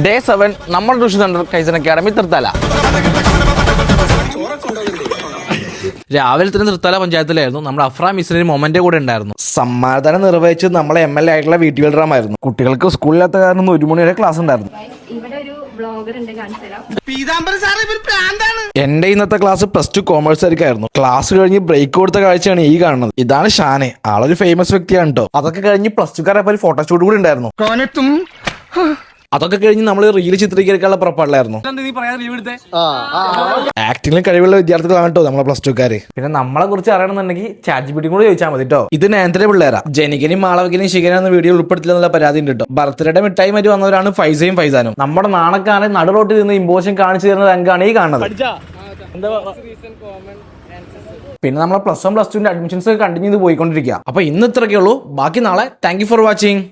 Day 7 നമ്മുടെ tuition centre Kaizen academy Thrithala. രാവിലെ തന്നെ തൃത്താല പഞ്ചായത്തിലായിരുന്നു. നമ്മുടെ അഫ്ര മിസ്സിന് മൊമെന്റ് കൂടെ ഉണ്ടായിരുന്നു. സമ്മാനദാനം നിർവഹിച്ചത് നമ്മളെ MLA ആയിട്ടുള്ള വീട്ടിൽ ഡ്രാമായിരുന്നു. കുട്ടികൾക്ക് സ്കൂളിലാത്ത കാരണം 1 മണി വരെ ക്ലാസ് ഉണ്ടായിരുന്നു. എന്റെ ഇന്നത്തെ ക്ലാസ് +2 കോമേഴ്സ് ആയിരിക്കായിരുന്നു. ക്ലാസ് കഴിഞ്ഞ് ബ്രേക്ക് കൊടുത്ത കാഴ്ചയാണ് ഈ കാണുന്നത്. ഇതാണ് ഷാനെ, ആളൊരു ഫേമസ് വ്യക്തിയാണ് കേട്ടോ. അതൊക്കെ കഴിഞ്ഞ് +2കാരെ ഒരു ഫോട്ടോഷൂട്ട് കൂടി ഉണ്ടായിരുന്നു. അതൊക്കെ കഴിഞ്ഞ് നമ്മൾ റീല് ചിത്രീകരിക്കാനുള്ള പുറപ്പാടിലായിരുന്നു. ആക്ടിങ്ങിലും കഴിവുള്ള വിദ്യാർത്ഥികളാണ് കേട്ടോ നമ്മളെ +2കാര്. പിന്നെ നമ്മളെ കുറിച്ച് അറിയണമെന്നുണ്ടെങ്കിൽ ChatGPT കൂടെ ചോദിച്ചാൽ മതി കേട്ടോ. ഇത് നേരത്തെ പിള്ളേരാ. ജനിക്കനും മാളവികനും ശിഖനും വീഡിയോ ഉൾപ്പെടുത്തില്ല എന്നുള്ള പരാതി ഉണ്ട് കേട്ടോ. ബർത്ത്ഡേയുടെ മിഠായി മറ്റു വന്നവരാണ് ഫൈസയും ഫൈസാനും. നമ്മുടെ നാണക്കാരെ നടുറോട്ടിൽ നിന്ന് ഇമ്പോഷൻ കാണിച്ചു തരുന്ന രംഗാണ് ഈ കാണുന്നത്. പിന്നെ നമ്മളെ +1 +2 അഡ്മിഷൻസ് കണ്ടിന്യൂ ചെയ്ത് പോയിക്കൊണ്ടിരിക്കുക. അപ്പൊ ഇന്ന് ഇത്രയൊക്കെ ഉള്ളൂ. ബാക്കി നാളെ. Thank you for watching.